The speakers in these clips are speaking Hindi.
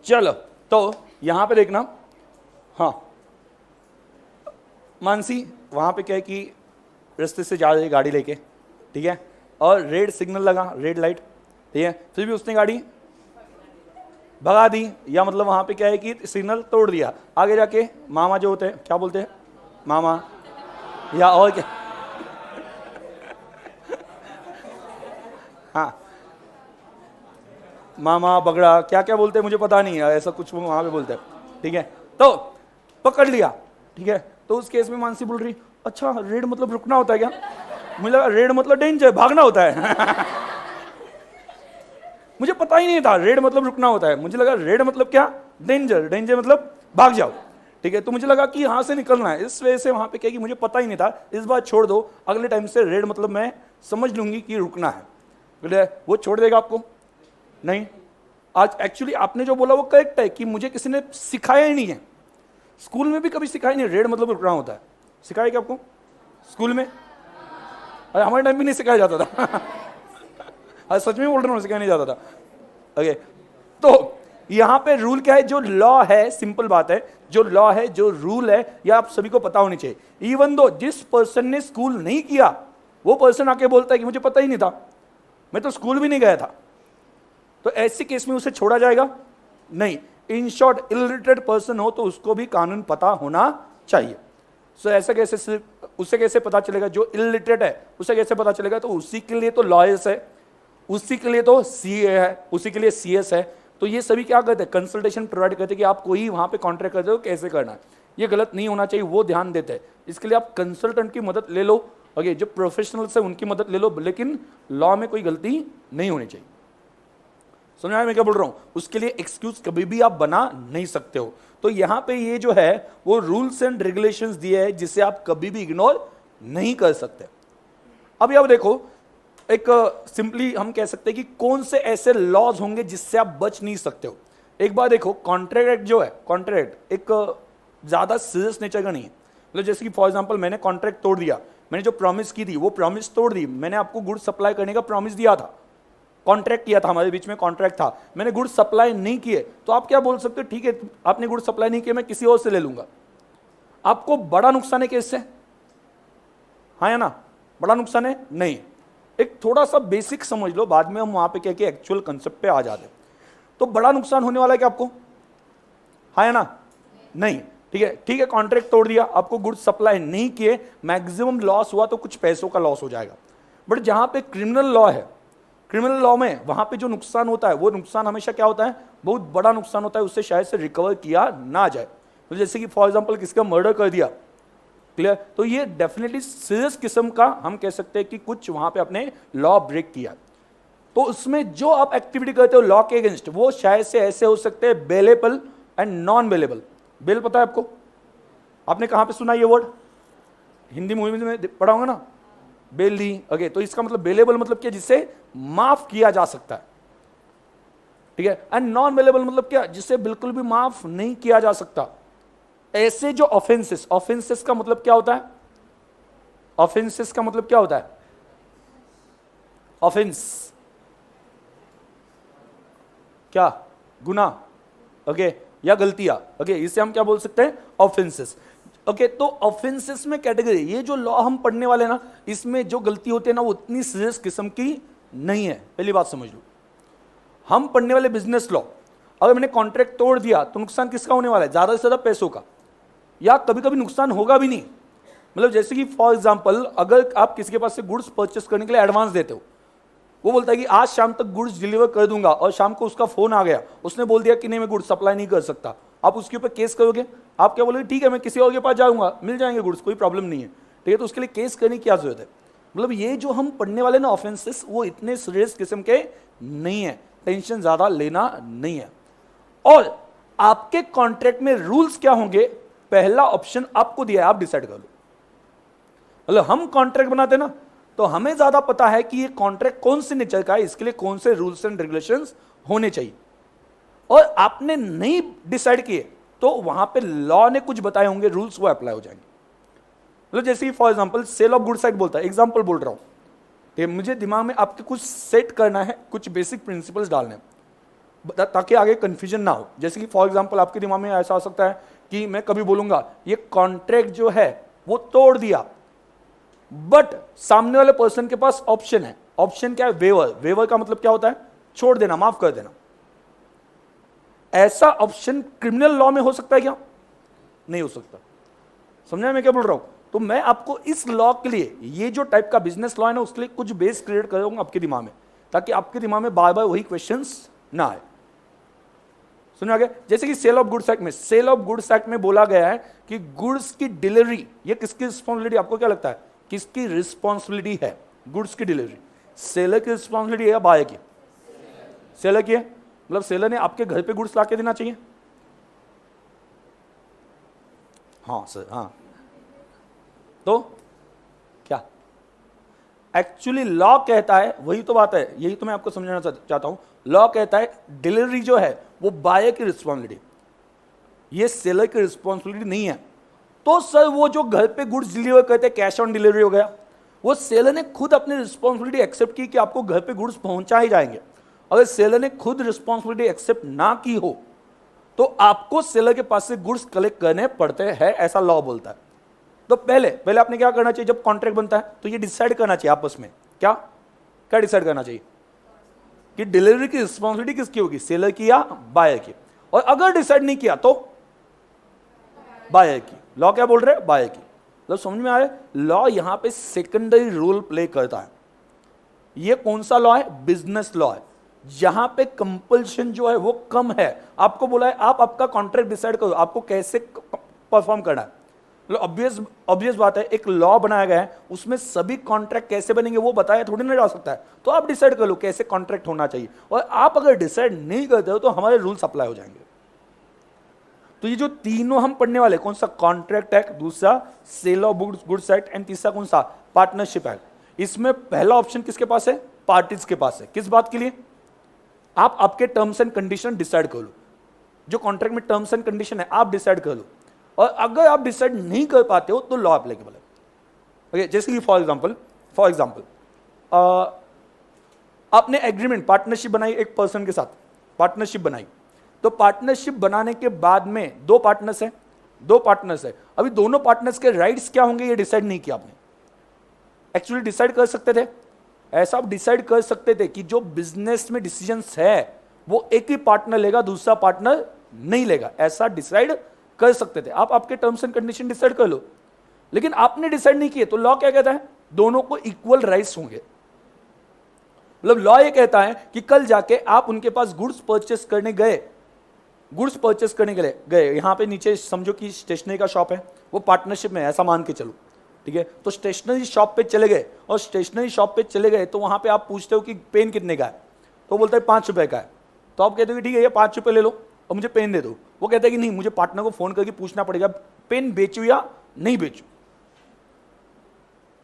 चलो तो यहां पे देखना, हाँ मानसी वहां पे क्या है कि रास्ते से जा रही है गाड़ी लेके, ठीक है, और रेड सिग्नल लगा, रेड लाइट, ठीक है, फिर भी उसने गाड़ी भगा दी, या मतलब वहां पे क्या है कि सिग्नल तोड़ दिया। आगे जाके मामा जो होते हैं क्या बोलते हैं, मामा, या और क्या, हाँ मामा बगड़ा क्या क्या बोलते हैं मुझे पता नहीं है, ऐसा कुछ वहां पे बोलते हैं, ठीक है। तो पकड़ लिया, ठीक है, तो उस केस में मानसी बोल रही अच्छा रेड मतलब रुकना होता है क्या, मुझे लगा रेड मतलब डेंजर भागना होता है मुझे पता ही नहीं था रेड मतलब रुकना होता है, मुझे लगा रेड मतलब क्या, डेंजर, डेंजर मतलब भाग जाओ, ठीक है। तो मुझे लगा कि यहाँ से निकलना है, इस वजह से वहां पे क्या कि मुझे पता ही नहीं था, इस बार छोड़ दो, अगले टाइम से रेड मतलब मैं समझ लूंगी कि रुकना है, बोले वो छोड़ देगा आपको नहीं। आज एक्चुअली आपने जो बोला वो करेक्ट है कि मुझे किसी ने सिखाया ही नहीं है, स्कूल में भी कभी सिखाया नहीं रेड मतलब रुकना होता है, सिखाया क्या आपको स्कूल में, अरे हमारे टाइम भी नहीं सिखाया जाता था आज सच में बोल रहा हूँ, सिखाया नहीं जाता था। ओके, तो यहां पे रूल क्या है, जो लॉ है, सिंपल बात है, जो लॉ है, जो रूल है, यह आप सभी को पता होनी चाहिए। इवन दो जिस पर्सन ने स्कूल नहीं किया वो पर्सन आके बोलता है कि मुझे पता ही नहीं था, मैं तो स्कूल भी नहीं गया था, तो ऐसे केस में उसे छोड़ा जाएगा नहीं। इन शॉर्ट इलिटरेट पर्सन हो तो उसको भी कानून पता होना चाहिए। सो ऐसा कैसे, सिर्फ उसे कैसे पता चलेगा जो इलिटरेट है, उसे कैसे पता चलेगा, तो उसी के लिए तो लॉयर्स है, उसी के लिए तो सीए है, उसी के लिए सीएस है। तो ये सभी क्या करते हैं, कंसल्टेशन प्रोवाइड करते हैं कि आप कोई वहां पे कॉन्ट्रैक्ट करते हो कैसे करना है, ये गलत नहीं होना चाहिए, वो ध्यान देते हैं। इसके लिए आप कंसल्टेंट की मदद ले लो, ओके, जो प्रोफेशनल्स है उनकी मदद ले लो, लेकिन लॉ में कोई गलती नहीं होनी चाहिए। समझ आया मैं क्या बोल रहा हूं, उसके लिए एक्सक्यूज कभी भी आप बना नहीं सकते हो। तो यहां पे ये जो है वो रूल्स एंड रेगुलेशंस दिए हैं जिसे आप कभी भी इग्नोर नहीं कर सकते। अभी आप देखो, एक सिंपली हम कह सकते हैं कि कौन से ऐसे लॉज होंगे जिससे आप बच नहीं सकते हो। एक बार देखो, कॉन्ट्रैक्ट जो है, कॉन्ट्रैक्ट एक ज्यादा सीरियस नेचर का नहीं है। मतलब जैसे कि फॉर एग्जांपल मैंने कॉन्ट्रैक्ट तोड़ दिया, मैंने जो प्रॉमिस की थी वो प्रॉमिस तोड़ दी, मैंने आपको गुड सप्लाई करने का प्रॉमिस दिया था, कॉन्ट्रैक्ट किया था, हमारे बीच में कॉन्ट्रैक्ट था, मैंने गुड सप्लाई नहीं किए, तो आप क्या बोल सकते हो, ठीक है आपने गुड सप्लाई नहीं किया, मैं किसी और से ले लूंगा। आपको बड़ा नुकसान है क्या इससे, हाँ या ना, बड़ा नुकसान है नहीं। एक थोड़ा सा बेसिक समझ लो, बाद में हम वहां पे क्या कि एक्चुअल कंसेप्ट पे आ जाते। तो बड़ा नुकसान होने वाला है क्या आपको, हाँ या ना, नहीं, ठीक है कॉन्ट्रैक्ट तोड़ दिया, आपको गुड सप्लाई नहीं किए, मैक्सिमम लॉस हुआ तो कुछ पैसों का लॉस हो जाएगा। बट जहां पे क्रिमिनल लॉ है, क्रिमिनल लॉ में वहां पे जो नुकसान होता है वो नुकसान हमेशा क्या होता है, बहुत बड़ा नुकसान होता है, उससे शायद से रिकवर किया ना जाए। तो जैसे कि फॉर एग्जांपल किसी का मर्डर कर दिया, क्लियर, तो ये डेफिनेटली सीरियस किस्म का हम कह सकते हैं कि कुछ वहां पे अपने लॉ ब्रेक किया। तो उसमें जो आप एक्टिविटी करते हो लॉ के अगेंस्ट, वो शायद से ऐसे हो सकते हैं bailable and non bailable. Bail पता है आपको, आपने कहां पे सुना ये वर्ड, हिंदी मूवी में पढ़ा होगा ना, बेल दी, ओके, तो इसका मतलब बेलेबल मतलब क्या, जिससे माफ किया जा सकता है, ठीक है, एंड नॉन बेलेबल मतलब क्या, जिससे बिल्कुल भी माफ नहीं किया जा सकता। ऐसे जो ऑफेंसेस, ऑफेंसेस का मतलब क्या होता है, ऑफेंसेस का मतलब क्या होता है, ऑफेंस क्या, गुनाह, ओके, या गलतियां, ओके, इसे हम क्या बोल सकते हैं, ऑफेंसेस। ओके, तो ऑफेंसेस में कैटेगरी, ये जो लॉ हम पढ़ने वाले ना, इसमें जो गलती होती है ना वो उतनी सीरियस किस्म की नहीं है, पहली बात समझ लो। हम पढ़ने वाले बिजनेस लॉ, अगर मैंने कॉन्ट्रैक्ट तोड़ दिया तो नुकसान किसका होने वाला है, ज्यादा से ज्यादा पैसों का, या कभी कभी नुकसान होगा भी नहीं। मतलब जैसे कि फॉर एग्जांपल अगर आप किसी के पास से गुड्स परचेस करने के लिए एडवांस देते हो, वो बोलता है कि आज शाम तक गुड्स डिलीवर कर दूंगा, और शाम को उसका फोन आ गया, उसने बोल दिया कि नहीं मैं गुड्स सप्लाई नहीं कर सकता, आप उसके ऊपर केस करोगे, आप क्या बोलोगे, ठीक है मैं किसी और के पास जाऊंगा, मिल जाएंगे गुड्स, कोई प्रॉब्लम नहीं है, ठीक है, तो उसके लिए केस करने की क्या जरूरत है। मतलब ये जो हम पढ़ने वाले ना ऑफेंसेस, वो इतने सीरियस किस्म के नहीं है, टेंशन ज्यादा लेना नहीं है। और आपके कॉन्ट्रैक्ट में रूल्स क्या होंगे, पहला ऑप्शन आपको दिया है, आप डिसाइड कर लो। मतलब हम कॉन्ट्रैक्ट बनाते ना, तो हमें ज्यादा पता है कि ये कॉन्ट्रैक्ट कौन से नेचर का है, इसके लिए कौन से रूल्स एंड रेगुलेशंस होने चाहिए। और आपने नहीं डिसाइड किए तो वहां पे लॉ ने कुछ बताए होंगे रूल्स, वो अप्लाई हो जाएंगे। मतलब जैसे for example sale of goods act बोलता है, एग्जांपल बोल रहा हूं, मुझे दिमाग में आपके कुछ सेट करना है, कुछ बेसिक प्रिंसिपल्स डालने हैं। ताकि आगे कंफ्यूजन ना हो। जैसे कि फॉर एग्जांपल आपके दिमाग में ऐसा आ सकता है कि मैं कभी बोलूंगा ये कॉन्ट्रैक्ट जो है वो तोड़ दिया, बट सामने वाले पर्सन के पास ऑप्शन है। ऑप्शन क्या है? वेवर। वेवर का मतलब क्या होता है? छोड़ देना, माफ कर देना। ऐसा ऑप्शन क्रिमिनल लॉ में हो सकता है क्या? नहीं हो सकता। समझा मैं क्या बोल रहा हूं? तो मैं आपको इस लॉ के लिए, ये जो टाइप का बिजनेस लॉ है ना, उसके लिए कुछ बेस क्रिएट करूंगा आपके दिमाग में, ताकि आपके दिमाग में बार बार वही क्वेश्चंस ना आए। सुना गया? जैसे कि सेल ऑफ गुड्स एक्ट में, सेल ऑफ गुड्स एक्ट में बोला गया है कि गुड्स की डिलीवरी ये किसकी रिस्पॉन्सिबिलिटी? आपको क्या लगता है किसकी रिस्पॉन्सिबिलिटी है? गुड्स की डिलीवरी सेलर की रिस्पॉन्सिबिलिटी है या बायर की? सेलर की है। मतलब सेलर ने आपके घर पे गुड्स लाके देना चाहिए। हाँ सर, हाँ। तो क्या एक्चुअली लॉ कहता है, वही तो बात है, यही तो मैं आपको समझाना चाहता हूं। लॉ कहता है डिलीवरी जो है वो बायर की रिस्पॉन्सिबिलिटी, ये सेलर की रिस्पॉन्सिबिलिटी नहीं है। तो सर वो जो घर पे गुड्स डिलीवर करते हैं, कैश ऑन डिलीवरी हो गया, वो सेलर ने खुद अपनी रिस्पॉन्सिबिलिटी एक्सेप्ट की कि आपको घर पे गुड्स पहुंचा ही जाएंगे। अगर सेलर ने खुद रिस्पॉन्सिबिलिटी एक्सेप्ट ना की हो तो आपको सेलर के पास से गुड्स कलेक्ट करने पड़ते हैं, ऐसा लॉ बोलता है। तो पहले आपने क्या करना चाहिए? जब कॉन्ट्रैक्ट बनता है तो ये डिसाइड करना चाहिए आपस में, क्या क्या डिसाइड करना चाहिए कि डिलीवरी की रिस्पॉन्सिबिलिटी किसकी होगी, सेलर की या बायर की। और अगर डिसाइड नहीं किया तो बायर की। लॉ क्या बोल रहे हैं? बायर की। मतलब समझ में आ रहा है? लॉ यहां पे सेकेंडरी रोल प्ले करता है। ये कौन सा लॉ है? बिजनेस लॉ है, जहां पे कंपल्शन जो है वो कम है। आपको बोला है आप आपका कॉन्ट्रैक्ट डिसाइड करो, आपको कैसे परफॉर्म करना है। मतलब ऑब्वियस बात है, एक लॉ बनाया गया है, उसमें सभी कॉन्ट्रैक्ट कैसे बनेंगे वो बताया थोड़ी ना जा सकता है। तो आप डिसाइड कर लो कैसे कॉन्ट्रैक्ट होना चाहिए, और आप अगर डिसाइड नहीं करते हो तो हमारे रूल्स अप्लाई हो जाएंगे। तो ये जो तीनों हम पढ़ने वाले, कौन सा? कॉन्ट्रैक्ट एक्ट, दूसरा sale of goods act, and तीसरा कौन सा? Partnership act. इसमें पहला ऑप्शन किसके पास है? पार्टीज के पास है। किस बात के लिए? आप आपके टर्म्स एंड कंडीशन डिसाइड कर लो। जो कॉन्ट्रैक्ट में टर्म्स एंड कंडीशन है आप डिसाइड कर लो, और अगर आप डिसाइड नहीं कर पाते हो तो लॉ एप्लीकेबल है। ओके, जैसे कि फॉर एग्जांपल आपने एग्रीमेंट, पार्टनरशिप बनाई एक पर्सन के साथ, पार्टनरशिप बनाई। तो पार्टनरशिप बनाने के बाद में दो पार्टनर्स है। अभी दोनों पार्टनर्स के राइट्स क्या होंगे ये डिसाइड नहीं किया आपने। एक्चुअली डिसाइड कर सकते थे, ऐसा आप डिसाइड कर सकते थे कि जो बिजनेस में डिसीजंस है वो एक ही पार्टनर लेगा, दूसरा पार्टनर नहीं लेगा, ऐसा डिसाइड कर सकते थे। आप आपके टर्म्स एंड कंडीशन डिसाइड कर लो, लेकिन आपने डिसाइड नहीं किए। तो लॉ क्या कहता है? दोनों को इक्वल राइट्स होंगे। मतलब लॉ ये कहता है कि कल जाके आप उनके पास गुड्स परचेस करने गए, यहां पे नीचे समझो कि स्टेशनरी का शॉप है, वो पार्टनरशिप में है, ऐसा मान के चलो, ठीक है। तो स्टेशनरी शॉप पे चले गए, और स्टेशनरी शॉप पे चले गए तो वहां पे आप पूछते हो कि पेन कितने का है, तो बोलता है 5 रुपए का है। तो आप कहते हो कि ठीक है ये 5 रुपए ले लो और मुझे पेन दे दो। वो कहता है कि नहीं, मुझे पार्टनर को फोन करके पूछना पड़ेगा पेन बेचू या नहीं बेचू।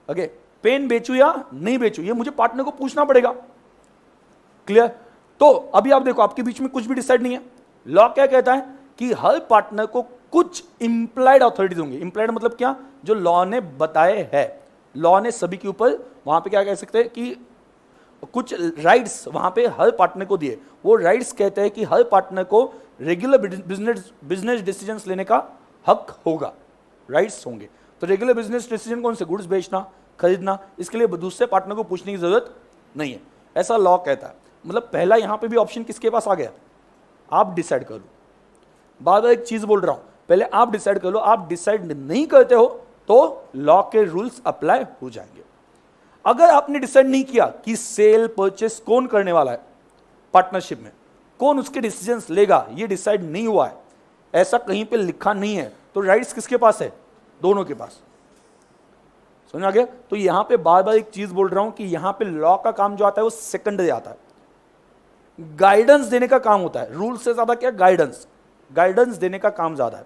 ओके, पेन बेचू या नहीं बेचू ये मुझे पार्टनर को पूछना पड़ेगा। क्लियर? तो अभी आप देखो आपके बीच में कुछ भी डिसाइड नहीं है। लॉ क्या कहता है कि हर पार्टनर को कुछ इंप्लाइड अथॉरिटीज होंगी। इंप्लाइड मतलब क्या? जो लॉ ने बताए है, लॉ ने सभी के ऊपर वहां पे क्या कह सकते हैं कि कुछ राइट्स वहां पे हर पार्टनर को दिए। वो राइट्स कहते हैं कि हर पार्टनर को रेगुलर बिजनेस डिसीजंस लेने का हक होगा, राइट्स होंगे। तो रेगुलर बिजनेस डिसीजन कौन से? गुड्स बेचना, खरीदना, इसके लिए दूसरे पार्टनर को पूछने की जरूरत नहीं है, ऐसा लॉ कहता है। मतलब पहला यहां पे भी ऑप्शन किसके पास आ गया? आप डिसाइड कर लो। बार बार एक चीज बोल रहा हूं, पहले आप डिसाइड कर लो। आप डिसाइड नहीं करते हो तो लॉ के रूल्स अप्लाई हो जाएंगे। अगर आपने डिसाइड नहीं किया कि सेल परचेस कौन करने वाला है, पार्टनरशिप में कौन उसके डिसीजंस लेगा, ये डिसाइड नहीं हुआ है, ऐसा कहीं पे लिखा नहीं है, तो राइट्स किसके पास है? दोनों के पास। समझ आ गया? तो यहां पे बार बार एक चीज बोल रहा हूं कि यहां पे लॉ का काम जो आता है वो सेकेंडरी आता है, गाइडेंस देने का काम होता है। रूल से ज्यादा क्या? गाइडेंस देने का काम ज्यादा है।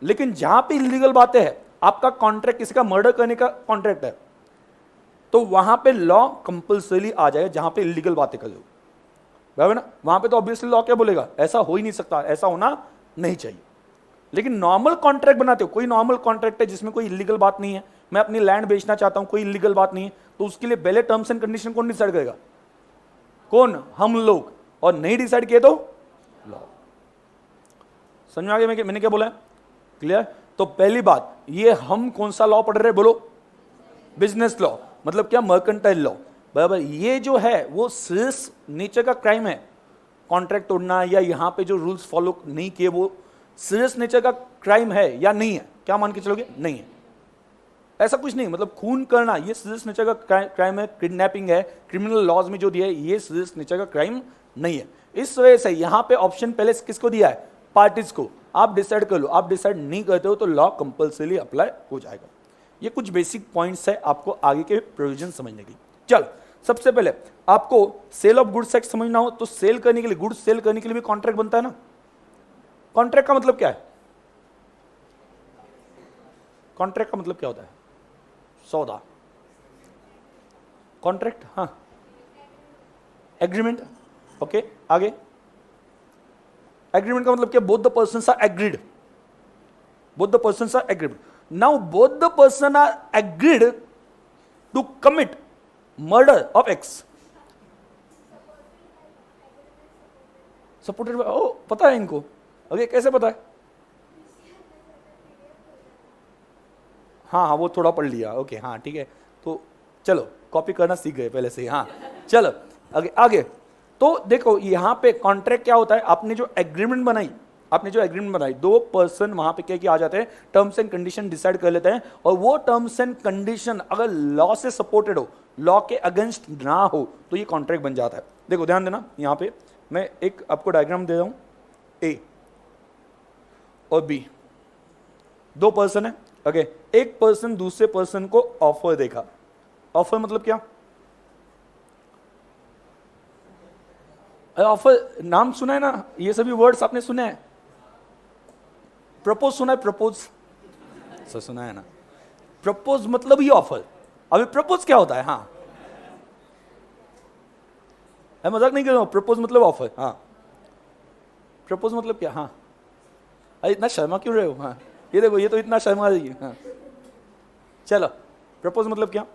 लेकिन जहां पे इलीगल बातें हैं, आपका कॉन्ट्रैक्ट किसी का मर्डर करने का कॉन्ट्रैक्ट है, तो वहां पे लॉ कंपल्सरी आ जाएगा। जहां पे इलीगल बातें कर लो, बराबर ना, वहां पे तो ऑब्वियसली लॉ क्या बोलेगा? ऐसा हो ही नहीं सकता, ऐसा होना नहीं चाहिए। लेकिन नॉर्मल कॉन्ट्रैक्ट बनाते हो, कोई नॉर्मल कॉन्ट्रैक्ट है जिसमें कोई इलीगल बात नहीं है, मैं अपनी लैंड बेचना चाहता हूं, कोई इलीगल बात नहीं है, तो उसके लिए पहले टर्म्स एंड कंडीशन कौन डिसाइड करेगा? कौन? हम लोग। और नहीं डिसाइड किए तो लॉ। समझ में आ गया मैंने क्या बोला है? क्लियर? तो पहली बात, ये हम कौन सा लॉ पढ़ रहे हैं बोलो? बिजनेस लॉ, मतलब क्या? Mercantile law. बराबर, ये जो है वो सीरियस नेचर का क्राइम है। कॉन्ट्रैक्ट तोड़ना या यहाँ पे जो रूल्स फॉलो नहीं किए वो सीरियस नेचर का क्राइम है या नहीं है? क्या मान के चलोगे? नहीं है। ऐसा कुछ नहीं, मतलब खून करना ये सीरियस नेचर का क्राइम है, किडनैपिंग है, क्रिमिनल लॉज में जो दिया है ये सीरियस नेचर का क्राइम नहीं है। इस वजह से यहाँ पे ऑप्शन पहले किसको दिया है? पार्टीज को। आप डिसाइड कर लो, आप डिसाइड नहीं करते हो तो लॉ कंपल्सरी अप्लाई हो जाएगा। ये कुछ बेसिक पॉइंट्स है आपको आगे के प्रोविजन समझने की। चलो, सबसे पहले आपको सेल ऑफ गुड्स एक्ट समझना हो तो सेल करने के लिए, गुड्स सेल करने के लिए भी कॉन्ट्रैक्ट बनता है ना। कॉन्ट्रैक्ट का मतलब क्या है? कॉन्ट्रैक्ट का मतलब क्या होता है? सौदा। कॉन्ट्रैक्ट, हाँ, एग्रीमेंट। ओके, आगे। एग्रीमेंट का मतलब क्या? Both the persons are agreed. Both the persons are agreed. Now both the person are agreed to commit murder of X. Supported by, ओ पता है इनको। ओके, कैसे पता है? हाँ हाँ, वो थोड़ा पढ़ लिया। ओके, हाँ ठीक है, तो चलो कॉपी करना सीख गए पहले से ही। हाँ चलो आगे आगे। तो देखो यहाँ पे कॉन्ट्रैक्ट क्या होता है? आपने जो एग्रीमेंट बनाई, दो पर्सन वहां पे क्या आ जाते हैं, टर्म्स एंड कंडीशन डिसाइड कर लेते हैं, और वो टर्म्स एंड कंडीशन अगर लॉ से सपोर्टेड हो, लॉ के अगेंस्ट ना हो, तो ये कॉन्ट्रैक्ट बन जाता है। देखो ध्यान देना, यहाँ पे मैं एक आपको डायग्राम दे रहा हूं। ए और बी दो पर्सन है। ओके, एक पर्सन दूसरे पर्सन को ऑफर देगा। ऑफर मतलब क्या? ऑफर नाम सुना है ना, ये सभी वर्ड्स आपने सुने हैं। प्रपोज सुना है? प्रपोज सर सुना है ना। प्रपोज मतलब ही ऑफर। अभी प्रपोज क्या होता है? हाँ, मैं मजाक नहीं कर रहा हूं, प्रपोज मतलब ऑफर। हाँ, प्रपोज मतलब क्या? हाँ, अरे इतना शर्मा क्यों रहे हो? हाँ, ये देखो, ये तो इतना शर्मा रही है। हाँ चलो, प्रपोज मतलब क्या?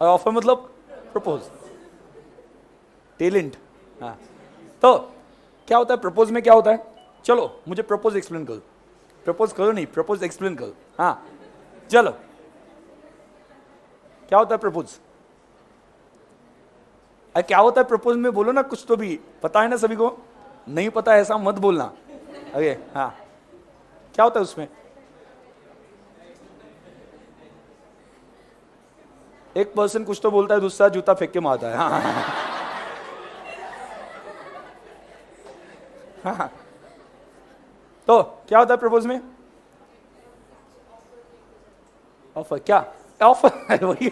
और ऑफर मतलब प्रपोज, टैलेंट। हाँ, तो क्या होता है प्रपोज में? क्या होता है? चलो मुझे प्रपोज एक्सप्लेन करो। प्रपोज करो नहीं, प्रपोज एक्सप्लेन करो। हाँ चलो, क्या होता है प्रपोज? अरे क्या होता है प्रपोज में? बोलो ना, कुछ तो भी पता है ना सभी को। नहीं पता ऐसा मत बोलना। ओके, हाँ, क्या होता है उसमें? एक पर्सन कुछ तो बोलता है, दूसरा जूता फेंक के मारता है। हाँ हाँ, तो क्या होता है प्रपोज में? ऑफर। क्या ऑफर? वही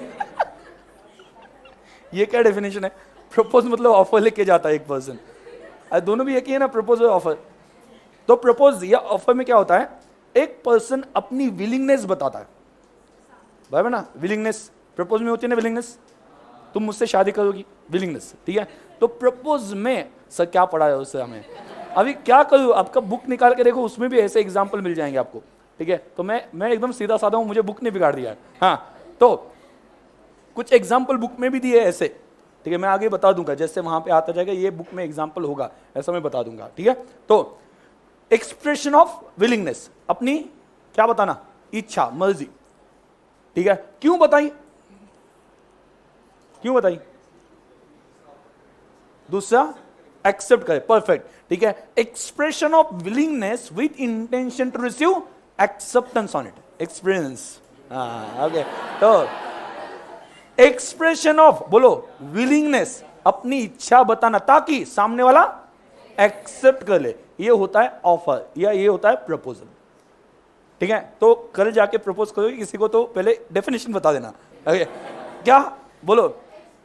ये क्या डेफिनेशन है? प्रपोज मतलब ऑफर लेके जाता है एक पर्सन। दोनों भी एक ही है ना, प्रपोज और ऑफर। तो प्रपोज या ऑफर में क्या होता है? एक पर्सन अपनी विलिंगनेस बताता है, बराबर ना। विलिंगनेस प्रपोज में होती है ना, विलिंगनेस। तुम मुझसे शादी करोगी, विलिंगनेस, ठीक है। तो प्रपोज में सर क्या पढ़ा है उससे हमें? अभी क्या करूँ, आपका बुक निकाल के देखो, उसमें भी ऐसे एग्जाम्पल मिल जाएंगे आपको, ठीक है। तो मैं एकदम सीधा साधा हूँ, मुझे बुक ने बिगाड़ दिया है। हाँ, तो कुछ एग्जाम्पल बुक में भी दिए ऐसे, ठीक है। मैं आगे बता दूंगा, जैसे वहां पे आता जाएगा, ये बुक में एग्जाम्पल होगा, ऐसा मैं बता दूंगा, ठीक है। तो एक्सप्रेशन ऑफ विलिंगनेस, अपनी क्या बताना? इच्छा, मर्जी, ठीक है। क्यों बताई? क्यों बताई? दूसरा एक्सेप्ट करे, परफेक्ट, ठीक है। Expression of willingness with intention to receive acceptance on it, experience. Okay, तो एक्सप्रेशन ऑफ, बोलो, विलिंगनेस, अपनी इच्छा बताना ताकि सामने वाला एक्सेप्ट कर ले, ये होता है ऑफर या ये होता है प्रपोजल, ठीक है। तो कल जाके प्रपोज करोगे किसी को तो पहले डेफिनेशन बता देना। ओके, क्या बोलो?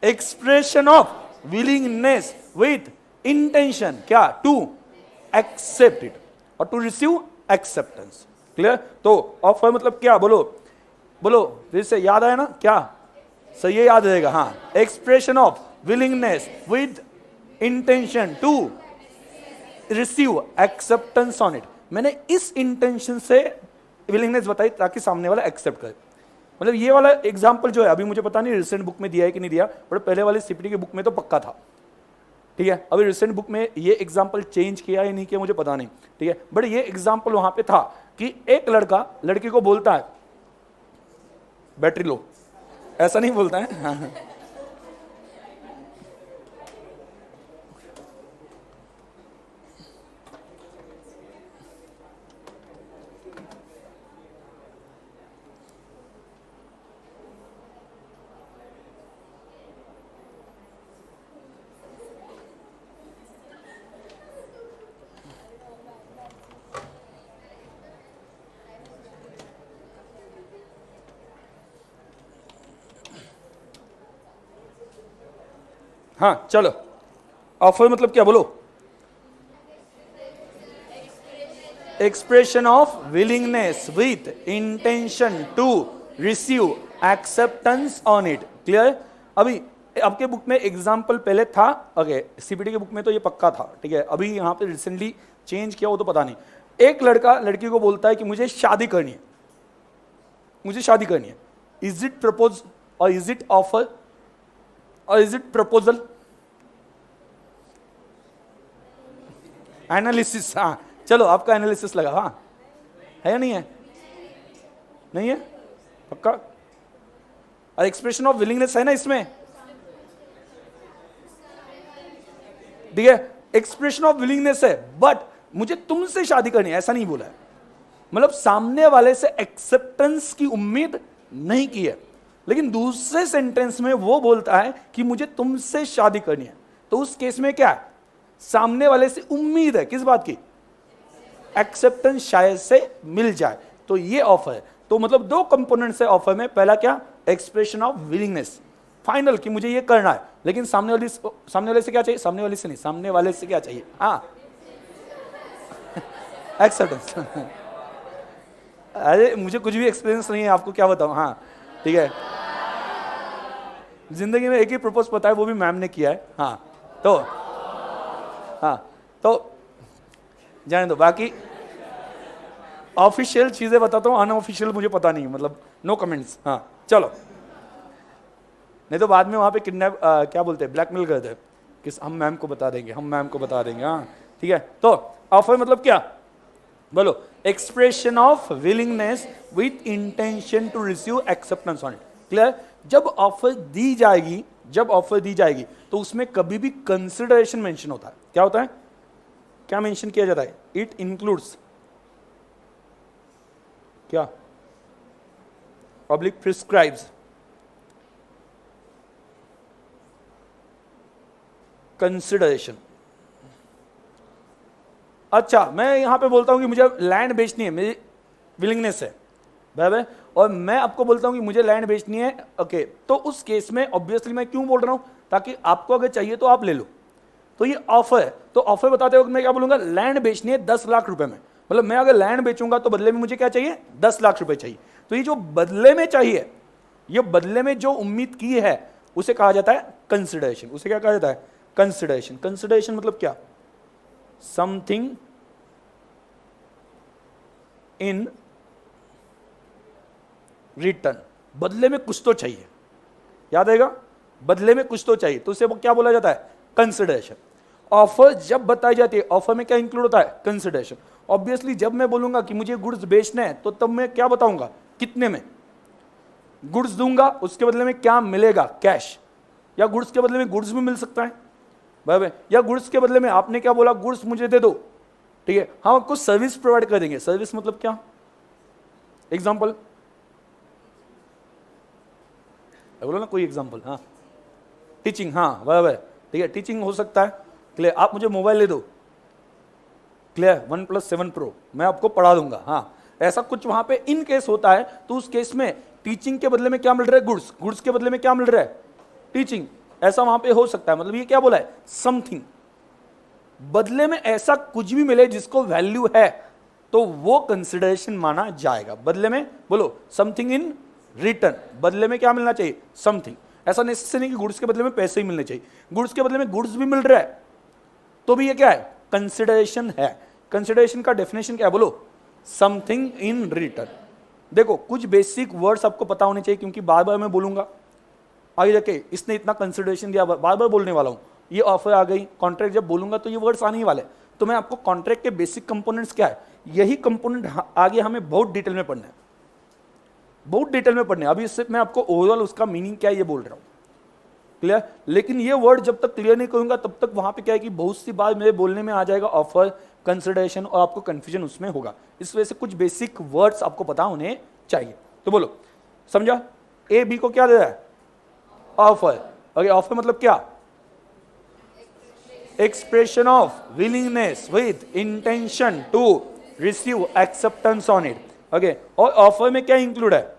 Expression of willingness with intention, क्या? टू एक्सेप्ट इट और टू रिसीव एक्सेप्टेंस। क्लियर? तो ऑफर मतलब क्या? बोलो बोलो, फिर से याद आया ना? क्या सही, ये याद रहेगा। हाँ, expression of willingness with intention to receive acceptance on it. मैंने इस इंटेंशन से विलिंगनेस बताई ताकि सामने वाला एक्सेप्ट करे। मतलब ये वाला एग्जांपल जो है, अभी मुझे पता नहीं रिसेंट बुक में दिया है कि नहीं दिया, बट पहले वाले सीपीटी की बुक में तो पक्का था। ठीक है। अभी रिसेंट बुक में ये एग्जाम्पल चेंज किया या नहीं किया मुझे पता नहीं, ठीक है, बट ये एग्जाम्पल वहां पे था कि एक लड़का लड़की को बोलता है बैटरी लो, ऐसा नहीं बोलता है। हाँ। हाँ चलो, ऑफर मतलब क्या बोलो? Expression of willingness with intention to receive acceptance on it. Clear? अभी आपके बुक में एग्जाम्पल पहले था, ओके, सीपीटी के बुक में तो ये पक्का था, ठीक है, अभी यहाँ पे रिसेंटली चेंज किया वो तो पता नहीं। एक लड़का लड़की को बोलता है कि मुझे शादी करनी है, मुझे शादी करनी है। इज इट प्रपोज और इज इट ऑफर और इज इट प्रपोजल? एनालिसिस, हाँ चलो आपका एनालिसिस लगा, हाँ है या नहीं है? नहीं है पक्का? और एक्सप्रेशन ऑफ विलिंगनेस है ना इसमें, ठीक है, एक्सप्रेशन ऑफ विलिंगनेस है, बट मुझे तुमसे शादी करनी है ऐसा नहीं बोला है, मतलब सामने वाले से एक्सेप्टेंस की उम्मीद नहीं की है। लेकिन दूसरे सेंटेंस में वो बोलता है कि मुझे तुमसे शादी करनी है, तो उस केस में क्या है? सामने वाले से उम्मीद है किस बात की? एक्सेप्टेंस शायद से मिल जाए, तो ये ऑफर है। तो मतलब दो कंपोनेंट्स है ऑफर में, पहला क्या? एक्सप्रेशन ऑफ विलिंगनेस, फाइनल कि मुझे ये करना है, लेकिन सामने वाले से क्या चाहिए? सामने वाले से नहीं, सामने वाले से क्या चाहिए? हाँ एक्सेप्टेंस। अरे मुझे कुछ भी एक्सपीरियंस नहीं है, आपको क्या बताऊं। हाँ ठीक है, जिंदगी में एक ही प्रपोज पता है, वो भी मैम ने किया है। हाँ तो जाने दो, बाकी ऑफिशियल चीजें बताता हूँ, अनऑफिशियल मुझे पता नहीं, मतलब नो कमेंट्स। हाँ चलो, नहीं तो बाद में वहां पे किडनैप क्या बोलते हैं, ब्लैकमेल करते हैं कि हम मैम को बता देंगे, हम मैम को बता देंगे। हाँ ठीक है, तो ऑफर मतलब क्या बोलो? Expression of willingness with intention to receive acceptance on it. Clear? जब ऑफर दी जाएगी, जब ऑफर दी जाएगी तो उसमें कभी भी कंसिडरेशन मेंशन होता है। क्या होता है? क्या मेंशन किया जाता है? इट इंक्लूड्स क्या? Public prescribes consideration. अच्छा, मैं यहां पे बोलता हूं कि मुझे लैंड बेचनी है, मेरी विलिंगनेस है बराबर, और मैं आपको बोलता हूं कि मुझे लैंड बेचनी है, ओके, तो उस केस में ऑब्वियसली मैं क्यों बोल रहा हूं? ताकि आपको अगर चाहिए तो आप ले लो, तो ये ऑफर है। तो ऑफर बताते वक्त मैं क्या बोलूंगा? लैंड बेचनी है 10 लाख रुपए में, मतलब मैं अगर लैंड बेचूंगा तो बदले में मुझे क्या चाहिए? 10 लाख रुपए चाहिए। तो ये जो बदले में चाहिए, ये बदले में जो उम्मीद की है, उसे कहा जाता है कंसिडरेशन। उसे क्या कहा जाता है? कंसिडरेशन। कंसिडरेशन मतलब क्या? समथिंग इन रिटर्न, बदले में कुछ तो चाहिए, याद आएगा? बदले में कुछ तो चाहिए, तो उसे क्या बोला जाता है? कंसिडरेशन। ऑफर जब बताई जाती है, ऑफर में क्या इंक्लूड होता है? कंसिडरेशन। ऑब्वियसली जब मैं बोलूंगा कि मुझे गुड्स बेचना है, तो तब मैं क्या बताऊंगा? कितने में गुड्स दूंगा, उसके बदले में क्या मिलेगा? कैश, या गुड्स के बदले में गुड्स भी मिल सकता है बराबर, या गुड्स के बदले में आपने क्या बोला? गुड्स मुझे दे दो, ठीक है, हम आपको सर्विस प्रोवाइड कर देंगे। सर्विस मतलब क्या? एग्जांपल बोलो ना, कोई एग्जांपल। हाँ, टीचिंग, हाँ बराबर, ठीक है, टीचिंग हो सकता है। क्लियर? आप मुझे मोबाइल ले दो, क्लियर, 1+7 Pro, मैं आपको पढ़ा दूंगा। हाँ, ऐसा कुछ वहां पे इन केस होता है, तो उस केस में टीचिंग के बदले में क्या मिल रहा है? गुड्स, गुड्स के बदले में क्या मिल रहा है? टीचिंग। ऐसा वहां पे हो सकता है, मतलब ये क्या बोला है? समथिंग, बदले में ऐसा कुछ भी मिले जिसको वैल्यू है, तो वो कंसिडरेशन माना जाएगा। बदले में बोलो, समथिंग इन रिटर्न, बदले में क्या मिलना चाहिए? समथिंग। ऐसा नेसेसरी नहीं कि गुड्स के बदले में पैसे ही मिलने चाहिए, गुड्स के बदले में गुड्स भी मिल रहा है, तो भी ये क्या है? कंसिडरेशन है। कंसिडरेशन का डेफिनेशन क्या है बोलो? Something in return. देखो, कुछ बेसिक वर्ड्स आपको पता होने चाहिए, क्योंकि बार बार मैं बोलूंगा आगे जाके, इसने इतना कंसिडरेशन दिया, बार बार बोलने वाला हूं, ये ऑफर आ गई, कॉन्ट्रैक्ट जब बोलूंगा तो ये वर्ड्स आने ही वाले। तो मैं आपको कॉन्ट्रैक्ट के बेसिक कंपोनेंट्स क्या है, यही कंपोनेंट आगे हमें बहुत डिटेल में पढ़ना है, बहुत डिटेल में पढ़ना है। अभी इससे मैं आपको ओवरऑल उसका मीनिंग क्या है ये बोल रहा हूं, क्लियर। लेकिन ये वर्ड जब तक क्लियर नहीं करूंगा तब तक वहां पे क्या है कि बहुत सी बात मेरे बोलने में आ जाएगा ऑफर, कंसिडरेशन, और आपको कंफ्यूजन उसमें होगा। इस वजह से कुछ बेसिक वर्ड्स आपको पता होने चाहिए। तो बोलो, समझा? ए बी को क्या दे रहा है? ऑफर। ओके, ऑफर मतलब क्या? Expression of willingness with intention to receive acceptance on it. Okay, और ऑफर में क्या इंक्लूड है?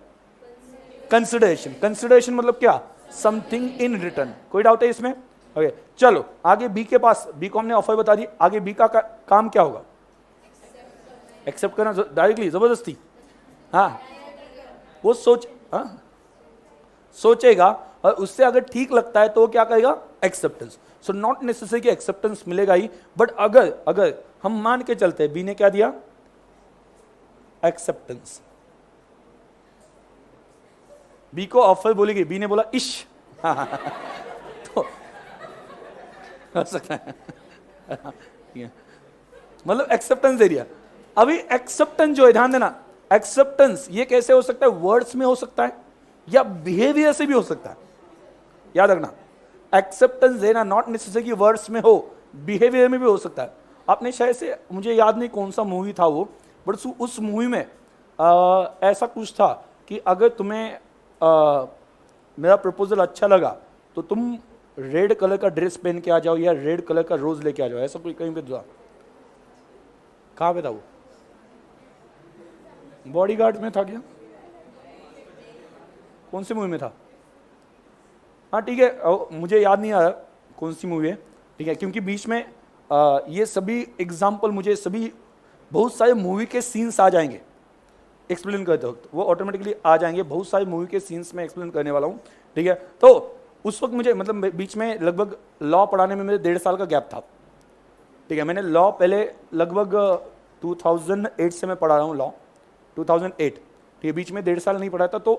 कंसिडरेशन। कंसिडरेशन मतलब क्या? Something in return. कोई डाउट है इसमें? ओके, चलो आगे बी के पास, बी को हमने ऑफर बता दी, आगे बी का काम क्या होगा? एक्सेप्ट करना डायरेक्टली, जबरदस्ती। हाँ, वो सोचेगा और उससे अगर ठीक लगता है तो वो क्या करेगा? एक्सेप्टेंस। सो नॉट नेसेसरी कि एक्सेप्टेंस मिलेगा ही, बट अगर हम मान के चलते हैं बी ने क्या दिया? एक्सेप्टेंस। बी को ऑफर बोलेगी, बी ने बोला इश तो हो सकता है मतलब एक्सेप्टेंस दे दिया। अभी एक्सेप्टेंस जो है, ध्यान देना, एक्सेप्टेंस ये कैसे हो सकता है? वर्ड्स में हो सकता है या बिहेवियर से भी हो सकता है। याद रखना, एक्सेप्टेंस देना नॉट नेसेसरी कि वर्ड्स में हो, बिहेवियर में भी हो सकता है। आपने शायद से, मुझे याद नहीं कौन सा मूवी था वो, बट उस मूवी में ऐसा कुछ था कि अगर तुम्हें मेरा प्रपोजल अच्छा लगा तो तुम रेड कलर का ड्रेस पहन के आ जाओ या रेड कलर का रोज लेके आ जाओ, ऐसा कोई कहीं पे था। कहाँ पे था वो? बॉडीगार्ड में था क्या? कौन सी मूवी में था? हाँ ठीक है, मुझे याद नहीं आ रहा कौन सी मूवी है, ठीक है, क्योंकि बीच में ये सभी एग्जाम्पल, मुझे सभी बहुत सारे मूवी के सीन्स आ जाएंगे एक्सप्लेन करते वक्त, वो ऑटोमेटिकली आ जाएंगे। बहुत सारे मूवी के सीन्स में एक्सप्लेन करने वाला हूँ, ठीक है। तो उस वक्त मुझे, मतलब बीच में लगभग लॉ पढ़ाने में मेरे 1.5 साल का गैप था, ठीक है। मैंने लॉ पहले लगभग 2008 से मैं पढ़ा रहा हूँ लॉ, 2008, ठीक है। बीच में 1.5 साल नहीं पढ़ा था, तो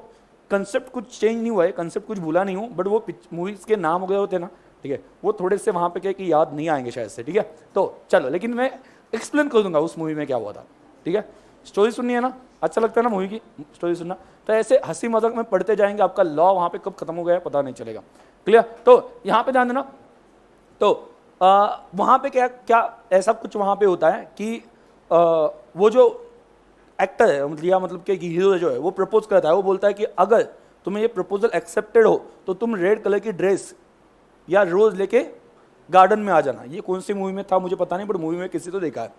कंसेप्ट कुछ चेंज नहीं हुआ है, कंसेप्ट कुछ भूला नहीं हूँ, बट वो मूवीज के नाम वगैरह होते ना, ठीक है, वो थोड़े से वहाँ पे क्या कि याद नहीं आएंगे शायद से, ठीक है। तो चलो, लेकिन मैं एक्सप्लेन कर दूंगा उस मूवी में क्या हुआ था, ठीक है। स्टोरी सुननी है ना, अच्छा लगता है ना मूवी की स्टोरी सुनना, तो ऐसे हंसी मजाक में पढ़ते जाएंगे, आपका लॉ वहाँ पे कब खत्म हो गया पता नहीं चलेगा, क्लियर। तो यहाँ पे ध्यान देना, तो वहाँ पे क्या क्या ऐसा कुछ वहाँ पे होता है कि वो जो एक्टर है, या मतलब कि हीरो जो है, वो प्रपोज करता है, वो बोलता है कि अगर तुम्हें ये प्रपोजल एक्सेप्टेड हो तो तुम रेड कलर की ड्रेस या रोज लेके गार्डन में आ जाना। ये कौन सी मूवी में था मुझे पता नहीं, बट मूवी में किसी तो देखा है,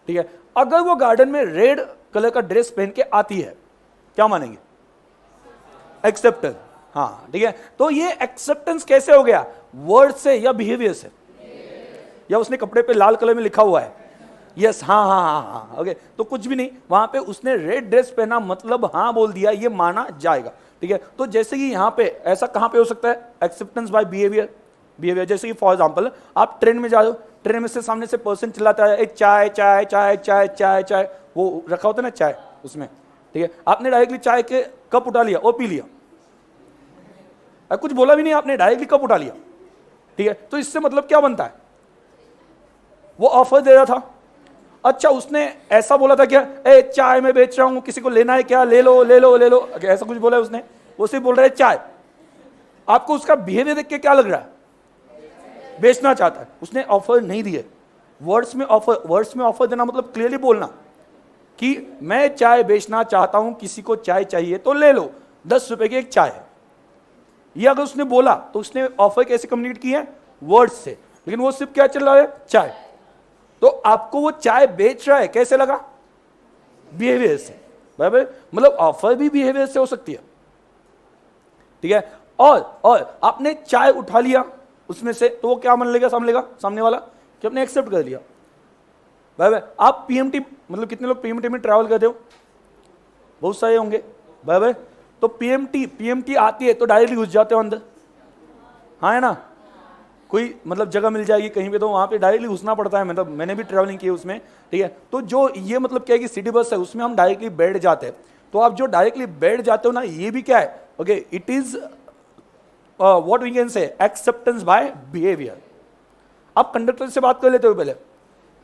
ठीक है। अगर वो गार्डन में रेड कलर का ड्रेस पहन के आती है, क्या मानेंगे? एक्सेप्टेंस, हाँ ठीक है। तो ये एक्सेप्टेंस कैसे हो गया? वर्ड से या बिहेवियर से? या उसने कपड़े पे लाल कलर में लिखा हुआ है यस, हाँ हाँ हाँ हाँ, ओके, तो कुछ भी नहीं, वहां पे उसने रेड ड्रेस पहना मतलब हाँ बोल दिया, ये माना जाएगा, ठीक है। तो जैसे कि यहाँ पे ऐसा कहाँ पे हो सकता है? Acceptance by behaviour. बिहेवियर जैसे कि फॉर एग्जांपल आप ट्रेन में जा रहे हो, ट्रेन में से सामने से पर्सन चिल्लाता है एक चाय चाय चाय चाय चाय चाय, वो रखा होता है ना चाय उसमें, ठीक है। आपने डायरेक्टली चाय के कप उठा लिया और पी लिया, कुछ बोला भी नहीं आपने, डायरेक्टली कप उठा लिया, ठीक है। तो इससे मतलब क्या बनता है? वो ऑफर दे रहा था। अच्छा, उसने ऐसा बोला था क्या, ए चाय मैं बेच रहा हूं, किसी को लेना है क्या, ले लो ले लो ले लो, ऐसा कुछ बोला है उसने? वो सिर्फ बोल रहा है चाय। आपको उसका बिहेवियर देख के क्या लग रहा है? बेचना चाहता है। उसने ऑफर नहीं दिए। वर्ड्स में ऑफर देना मतलब क्लियरली बोलना कि मैं चाय बेचना चाहता हूं, किसी को चाय चाहिए तो ले लो, 10 रुपए की एक चाय है। ये अगर उसने बोला तो उसने ऑफर कैसे कम्युनिकेट की है? वर्ड्स से। लेकिन वो सिर्फ क्या चल रहा है? चाय। तो आपको वो चाय बेच रहा है, कैसे लगा? बिहेवियर से, बराबर। मतलब ऑफर भी बिहेवियर से हो सकती है, ठीक है। और आपने चाय उठा लिया उसमें से, तो वो क्या मान लेगा सामने वाला कि आपने एक्सेप्ट कर लिया, बराबर। आप पीएमटी, मतलब कितने लोग पीएमटी में ट्रैवल करते हो? बहुत सारे होंगे, बराबर। तो पीएमटी आती है तो डायरेक्टली घुस जाते हो अंदर, हाँ है ना। कोई मतलब जगह मिल जाएगी कहीं पे तो वहां पे डायरेक्टली घुसना पड़ता है, मतलब मैंने भी ट्रैवलिंग की है उसमें, ठीक है। तो जो ये मतलब क्या है कि सिटी बस है, उसमें हम डायरेक्टली बैठ जाते हैं। तो आप जो डायरेक्टली बैठ जाते हो ना, ये भी क्या है? Okay, it is what we can say acceptance by behaviour, आप कंडक्टर से बात कर लेते हो पहले,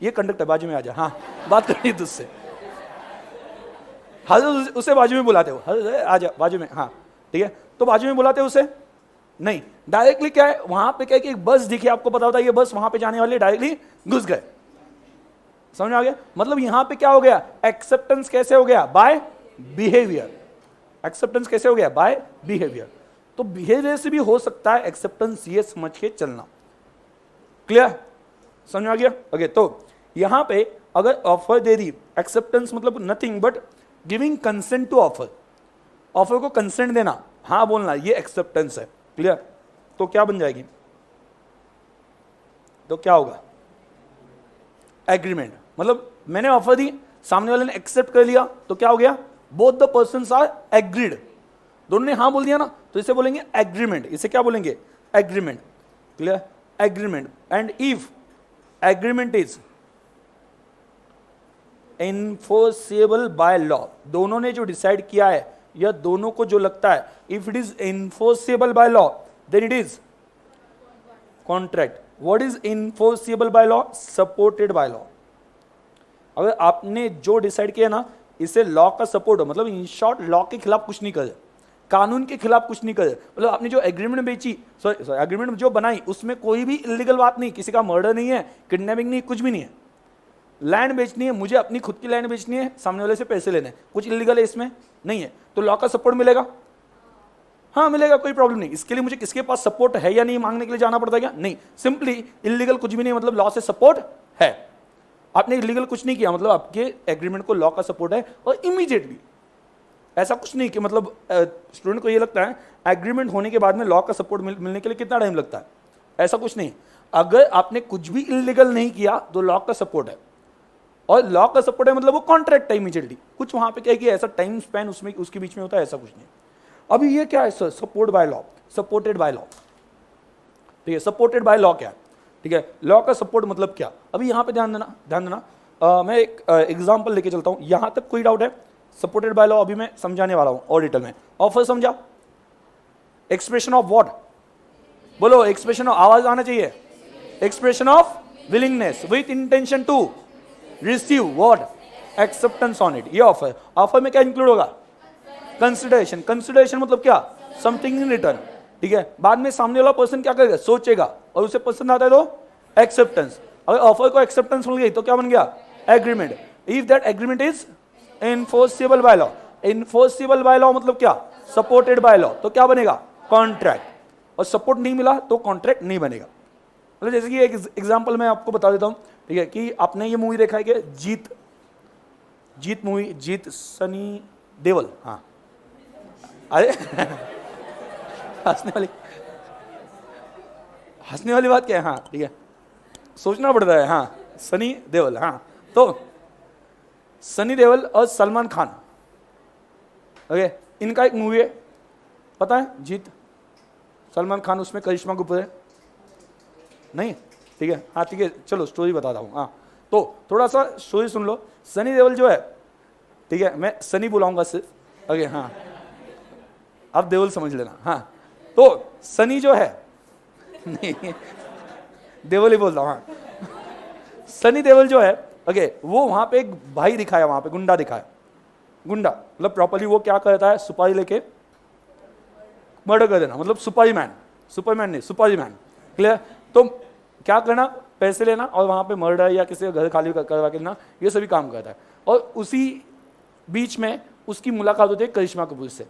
ये कंडक्टर बाजू में आ जा, हाँ बात करनी तुझसे, हजरत उसे बाजू में बुलाते हो, हजरत आ जा बाजू में, हाँ ठीक है, तो बाजू में बुलाते हो उसे नहीं, डायरेक्टली क्या है वहां पे क्या है कि एक बस दिखी, आपको पता होता है ये बस वहां पे जाने वाली, डायरेक्टली घुस गए, समझ में आ गया। मतलब यहां पे क्या हो गया, एक्सेप्टेंस कैसे हो गया, बाय बिहेवियर, एक्सेप्टेंस कैसे हो गया, बाय बिहेवियर। तो बिहेवियर से भी हो सकता है एक्सेप्टेंस, ये समझ के चलना, क्लियर, समझ में आ गया। ओके, तो यहां पे अगर ऑफर दे दी, एक्सेप्टेंस मतलब nothing but giving consent to offer, offer को कंसेंट देना, हाँ बोलना, ये एक्सेप्टेंस है, क्लियर। तो क्या बन जाएगी, तो क्या होगा, एग्रीमेंट। मतलब मैंने ऑफर दी, सामने वाले ने एक्सेप्ट कर लिया, तो क्या हो गया, both the persons are agreed, दोनों ने हाँ बोल दिया ना, तो इसे बोलेंगे एग्रीमेंट, इसे क्या बोलेंगे, agreement, clear, agreement. And if agreement is enforceable by law, दोनों ने जो डिसाइड किया है या दोनों को जो लगता है, if it is enforceable by law then it is contract. What is enforceable by law, supported by law. अगर आपने जो डिसाइड किया ना, इसे लॉ का सपोर्ट हो, मतलब इन शॉर्ट लॉ के खिलाफ कुछ नहीं करे, कानून के खिलाफ कुछ नहीं करे। मतलब आपने जो एग्रीमेंट बेची, सॉरी एग्रीमेंट जो बनाई, उसमें कोई भी इलीगल बात नहीं, किसी का मर्डर नहीं है, किडनैपिंग नहीं, कुछ भी नहीं है। लैंड बेचनी है, मुझे अपनी खुद की लैंड बेचनी है, सामने वाले से पैसे लेने, कुछ इलीगल है इसमें नहीं है, तो लॉ का सपोर्ट मिलेगा, हाँ मिलेगा, कोई प्रॉब्लम नहीं। इसके लिए मुझे किसके पास सपोर्ट है या नहीं मांगने के लिए जाना पड़ता है क्या, नहीं, सिंपली इलीगल कुछ भी नहीं, मतलब लॉ से सपोर्ट है। आपने इलीगल कुछ नहीं किया, मतलब आपके एग्रीमेंट को लॉ का सपोर्ट है, और इमीडिएटली ऐसा कुछ नहीं कि मतलब स्टूडेंट को ये लगता है एग्रीमेंट होने के बाद में लॉ का सपोर्ट मिलने के लिए कितना टाइम लगता है, ऐसा कुछ नहीं। अगर आपने कुछ भी इलीगल नहीं किया तो लॉ का सपोर्ट है, और लॉ का सपोर्ट है मतलब वो कॉन्ट्रैक्ट है इमीडिएटली, कुछ वहां पे क्या है कि ऐसा टाइम स्पैन उसमें उसके बीच में होता है, ऐसा कुछ नहीं। अभी ये क्या है sir, support bye law, supported by law, ठीक है, सपोर्टेड बाय लॉ क्या है, ठीक है, लॉ का सपोर्ट मतलब क्या। अभी यहां पे ध्यान देना, मैं एक एग्जांपल लेके चलता हूं, यहां तक कोई डाउट है, सपोर्टेड बाय लॉ अभी मैं समझाने वाला हूं और डिटेल में। ऑफर समझा, एक्सप्रेशन ऑफ व्हाट, बोलो, एक्सप्रेशन ऑफ, आवाज आना चाहिए, expression of willingness with intention to receive what, acceptance on it, ये ऑफर। ऑफर में क्या इंक्लूड होगा, कंसिडरेशन, कंसिडरेशन मतलब क्या, समथिंग इन रिटर्न, ठीक है। बाद में सामने वाला पर्सन क्या करेगा, सोचेगा, और उसे पसंद आता है तो एक्सेप्टेंस। अगर ऑफर को एक्सेप्टेंस मिल गई तो क्या बन गया, agreement. If that agreement is enforceable by law, enforceable by law मतलब क्या, सपोर्टेड बाय लॉ, तो क्या बनेगा, कॉन्ट्रैक्ट। और सपोर्ट नहीं मिला तो कॉन्ट्रैक्ट नहीं बनेगा। मतलब जैसे कि एक एग्जांपल मैं आपको बता देता हूं, ठीक है, कि आपने ये मूवी देखा है कि जीत मूवी, जीत सनी देओल, हाँ, अरे हंसने वाली बात क्या है, हाँ ठीक है, सोचना पड़ता है, हाँ सनी देओल, हाँ, तो सनी देओल और सलमान खान, ओके, इनका एक मूवी है, पता है, जीत, सलमान खान उसमें करिश्मा कपूर है, नहीं, ठीक है, हाँ ठीक है, चलो स्टोरी बताता हूँ, हाँ, तो थोड़ा सा स्टोरी सुन लो। सनी देओल जो है, ठीक है, मैं सनी बुलाऊंगा सिर्फ, ओके, हाँ, आप देओल समझ लेना, हाँ, तो सनी जो है नहीं, देओल ही बोल रहा हूँ, हाँ, सनी देओल जो है, ओके, वो वहां पे एक भाई दिखाया, वहां पे गुंडा दिखाया, गुंडा मतलब प्रॉपर्ली वो क्या करता है, सुपारी लेके मर्डर कर देना, मतलब सुपरमैन नहीं, सुपारी मैन, क्लियर। तो क्या करना, पैसे लेना और वहां पे मर्डर या किसी का घर खाली करवा के देना, ये सभी काम करता है। और उसी बीच में उसकी मुलाकात होती है करिश्मा कपूर से,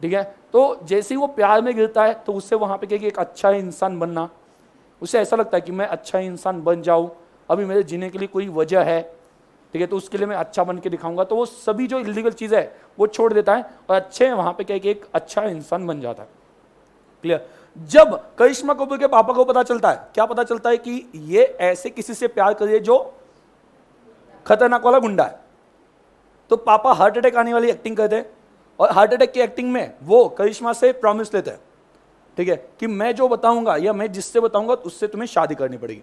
ठीक है। तो जैसे ही वो प्यार में गिरता है तो उससे वहां पे क्या कि एक अच्छा इंसान बनना, उसे ऐसा लगता है कि मैं अच्छा इंसान बन जाऊं, अभी मेरे जीने के लिए कोई वजह है, ठीक है, तो उसके लिए मैं अच्छा बन के दिखाऊंगा। तो वो सभी जो इलीगल चीज़ है वो छोड़ देता है और अच्छे वहां पे क्या कि एक अच्छा इंसान बन जाता है, क्लियर। जब करिश्मा कपूर के पापा को पता चलता है, क्या पता चलता है कि ये ऐसे किसी से प्यार करिए जो खतरनाक वाला गुंडा है, तो पापा हार्ट अटैक आने वाली एक्टिंग करते हैं, और हार्ट अटैक की एक्टिंग में वो करिश्मा से प्रॉमिस लेते हैं, ठीक है, कि मैं जो बताऊंगा या मैं जिससे बताऊंगा उससे तुम्हें शादी करनी पड़ेगी।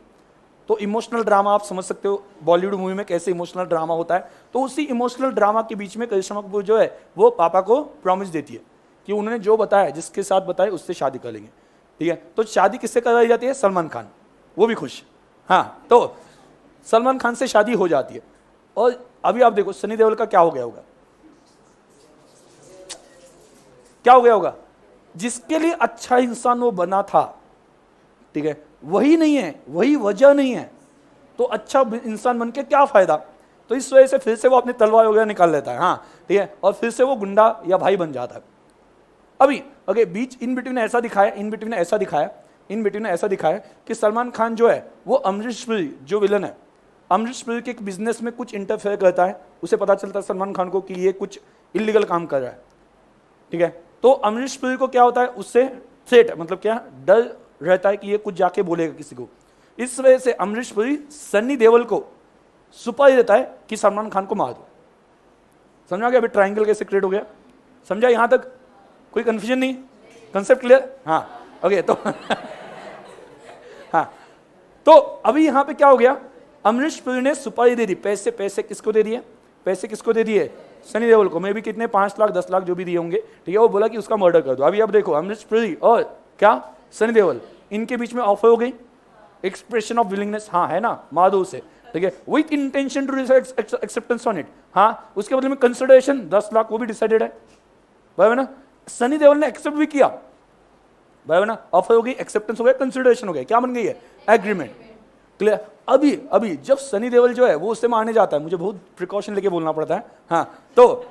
तो इमोशनल ड्रामा आप समझ सकते हो बॉलीवुड मूवी में कैसे इमोशनल ड्रामा होता है। तो उसी इमोशनल ड्रामा के बीच में करिश्मा कपूर जो है वो पापा को प्रॉमिस देती है कि उन्होंने जो बताया, जिसके साथ बताया उससे शादी कर लेंगे, ठीक है। तो शादी किससे करवाई जाती है, सलमान खान, वो भी खुश। हाँ, तो सलमान खान से शादी हो जाती है और अभी आप देखो सनी देओल का क्या हो गया होगा, क्या हो गया होगा? जिसके लिए अच्छा इंसान वो बना था, ठीक है, वही नहीं है, वही वजह नहीं है, तो अच्छा इंसान बन के क्या फायदा? तो इस वजह से फिर से वो अपनी तलवार वगैरह निकाल लेता है। हाँ, ठीक है, और फिर से वो गुंडा या भाई बन जाता है। अभी अगे बीच इन बिटवीन ऐसा दिखाया, इन बिटवीन ऐसा दिखाया कि सलमान खान जो है वो अमरीश पुरी जो विलन है, अमरीश पुरी के एक बिजनेस में कुछ इंटरफेयर करता है। उसे पता चलता है सलमान खान को कि ये कुछ इलीगल काम कर रहा है, ठीक है। तो अमरीश पुरी को क्या होता है, उससे थ्रेट मतलब क्या, डर रहता है कि ये कुछ जाके बोलेगा किसी को। इस वजह से अमरीश पुरी सन्नी देओल को सुपारी देता है कि सलमान खान को मार दो। समझा गया? अभी ट्रायंगल कैसे क्रिएट हो गया, समझा? यहां तक कोई कंफ्यूजन नहीं, कंसेप्ट क्लियर? हाँ, ओके। तो हाँ, तो अभी यहां पे क्या हो गया, अमरीश पुरी ने सुपारी दे दी, पैसे किसको दे दिए? पैसे किसको दे दिए? सनी देओल को। मे भी कितने, 5 लाख 10 लाख जो भी दिए होंगे, ठीक है। वो बोला कि उसका मर्डर कर दो। अभी आप देखो अमरीश पुरी और क्या सनी देओल, इनके बीच में ऑफर हो गई, एक्सप्रेशन ऑफ विलिंगनेस, हाँ है ना, मार दो उसे, ठीक है, with intention to acceptance on it. हाँ, उसके बदले में कंसिडरेशन 10 लाख, वो भी डिसाइडेड है, बराबर ना। सनी देओल ने एक्सेप्ट भी किया, बराबर ना। ऑफर हो गई, एक्सेप्टेंस हो गया, कंसिडरेशन हो गया, क्या बन गई है? एग्रीमेंट। क्लियर? अभी जब सनी देओल जो है वो उससे मारने जाता है, मुझे बहुत प्रिकॉशन लेके बोलना पड़ता है, हाँ, तो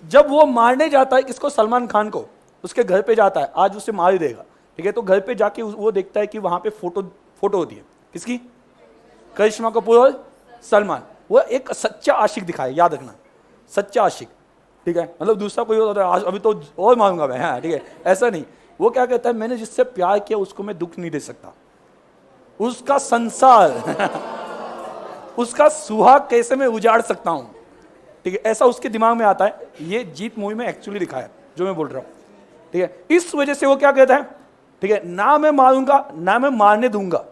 जब वो मारने जाता है किसको? सलमान खान को। उसके घर पे जाता है, आज उसे मार ही देगा, ठीक है। तो घर पे जाके वो देखता है कि वहां पे फोटो होती है, किसकी? करिश्मा कपूर और सलमान। वो एक सच्चा आशिक दिखाया, याद रखना, सच्चा आशिक, ठीक है। मतलब दूसरा कोई होता है अभी तो और मारूंगा मैं, हाँ, ठीक है, ऐसा नहीं। वो क्या कहता है, मैंने जिससे प्यार किया उसको मैं दुख नहीं दे सकता, उसका संसार उसका सुहाग कैसे मैं उजाड़ सकता हूं, ठीक है, ऐसा उसके दिमाग में आता है। ये जीत मूवी में एक्चुअली दिखाया जो मैं बोल रहा हूं, ठीक है। इस वजह से वो क्या कहता है, ठीक है, ना मैं मारूंगा ना मैं मारने दूंगा,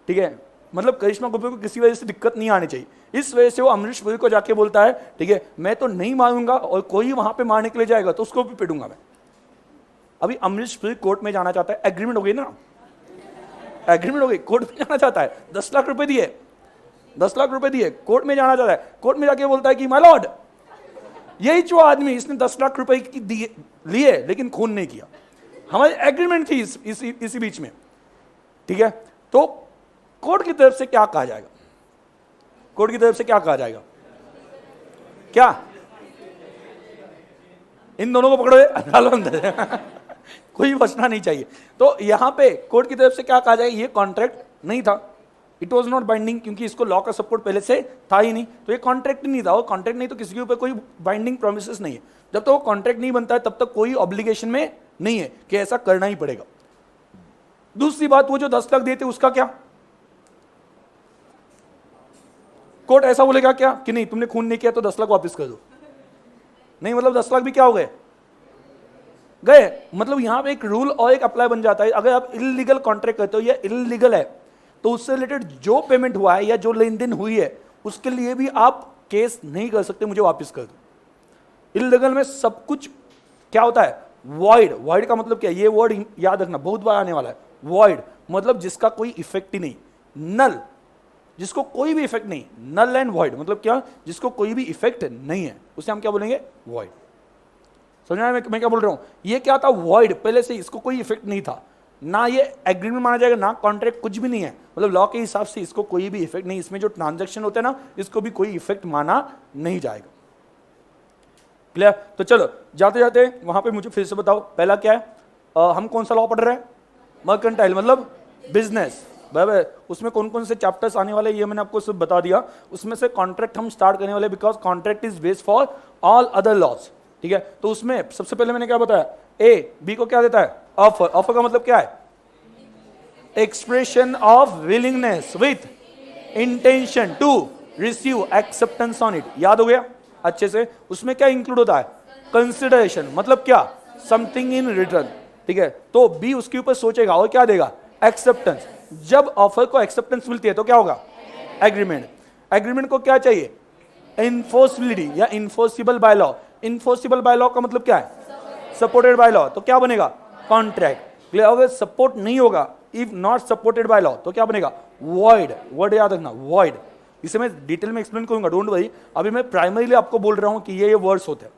ठीक है। मतलब करिश्मा कपूर को किसी वजह से दिक्कत नहीं आनी चाहिए, इस वजह से वो अमरीश पुरी को जाके बोलता है, ठीक है, मैं तो नहीं मारूंगा और कोई वहां पे मारने के लिए जाएगा तो उसको भी पिटूंगा मैं। अभी अमरीश पुरी कोर्ट में जाना चाहता है, एग्रीमेंट हो गई ना, एग्रीमेंट हो गई, कोर्ट में जाना चाहता है, 10 लाख रुपए दिए, 10 लाख रुपए दिए, कोर्ट में जाना चाहता है। कोर्ट में जाके बोलता है कि माय लॉर्ड, यही जो आदमी इसने 10 लाख रुपए की लिए लेकिन खून नहीं किया, हमारी एग्रीमेंट थी इसी बीच में, ठीक है। तो कोर्ट की तरफ से क्या कहा जाएगा? कोर्ट की तरफ से क्या कहा जाएगा? क्या? इन दोनों को पकड़ो, डालो अंदर कोई बचना नहीं चाहिए। तो यहां पे कोर्ट की तरफ से क्या कहा जाएगा? ये कॉन्ट्रैक्ट नहीं था, इट वॉज नॉट बाइंडिंग, क्योंकि इसको लॉ का सपोर्ट पहले से था ही नहीं, तो ये कॉन्ट्रैक्ट नहीं था। और कॉन्ट्रैक्ट नहीं तो किसी के ऊपर कोई बाइंडिंग प्रोमिस नहीं है। जब तक वो कॉन्ट्रैक्ट नहीं बनता है तब तक कोई ऑब्लिगेशन में नहीं है कि ऐसा करना ही पड़ेगा। दूसरी बात, वो जो 10 लाख देते उसका क्या? कोर्ट ऐसा बोलेगा क्या कि नहीं तुमने खून नहीं किया तो 10 लाख वापस कर दो? नहीं, मतलब 10 लाख भी क्या हो गए? गए। मतलब यहां पे एक रूल और एक अप्लाई बन जाता है। अगर आप इलीगल कॉन्ट्रैक्ट करते हो या इलीगल है तो उससे रिलेटेड जो पेमेंट हुआ है या जो लेन देन हुई है उसके लिए भी आप केस नहीं कर सकते, मुझे वापस कर दो। इलीगल में सब कुछ क्या होता है? वॉइड। वॉइड का मतलब क्या है? ये वर्ड याद रखना, बहुत बार आने वाला है। वॉइड मतलब जिसका कोई इफेक्ट ही नहीं, नल, जिसको कोई भी इफेक्ट नहीं, नल एंड वॉइड मतलब क्या? जिसको कोई भी इफेक्ट नहीं है उसे हम क्या बोलेंगे? वॉइड। समझना है मैं क्या बोल रहा हूं? ये क्या था? वॉइड, पहले से इसको कोई इफेक्ट नहीं था, ना ये एग्रीमेंट माना जाएगा ना कॉन्ट्रैक्ट, कुछ भी नहीं है। मतलब लॉ के हिसाब से इसको कोई भी इफेक्ट नहीं, इसमें जो ट्रांजैक्शन होता है ना इसको भी कोई इफेक्ट माना नहीं जाएगा। क्लियर? तो चलो जाते जाते वहां पे मुझे फिर से बताओ, पहला क्या है? हम कौन सा लॉ पढ़ रहे हैं? मर्केंटाइल मतलब बिजनेस, बराबर। उसमें कौन कौन से चैप्टर्स आने वाले ये मैंने आपको सब बता दिया। उसमें से कॉन्ट्रैक्ट हम स्टार्ट करने वाले, because contract is based for all other laws, ठीक है। तो उसमें सबसे पहले मैंने क्या बताया? ए बी को क्या देता है? ऑफर। ऑफर का मतलब क्या है? Expression of willingness with intention to receive acceptance on it. याद हो गया अच्छे से? उसमें क्या इंक्लूड होता है? कंसिडरेशन मतलब क्या? समथिंग इन रिटर्न, ठीक है। तो बी उसके ऊपर सोचेगा और क्या देगा? एक्सेप्टेंस। जब ऑफर को एक्सेप्टेंस मिलती है तो क्या होगा? एग्रीमेंट। एग्रीमेंट को क्या चाहिए? इन्फोर्सिबिलिटी या enforceable by law. Enforceable by law का मतलब क्या है? Supported by law. तो क्या बनेगा? कॉन्ट्रैक्ट। अगर सपोर्ट नहीं होगा if not supported by law तो क्या बनेगा, वॉइड। वर्ड याद रखना, वॉइड। इसे मैं डिटेल में एक्सप्लेन करूंगा, डोंट वरी। अभी मैं प्राइमरीली आपको बोल रहा हूं कि ये वर्ड्स होते हैं,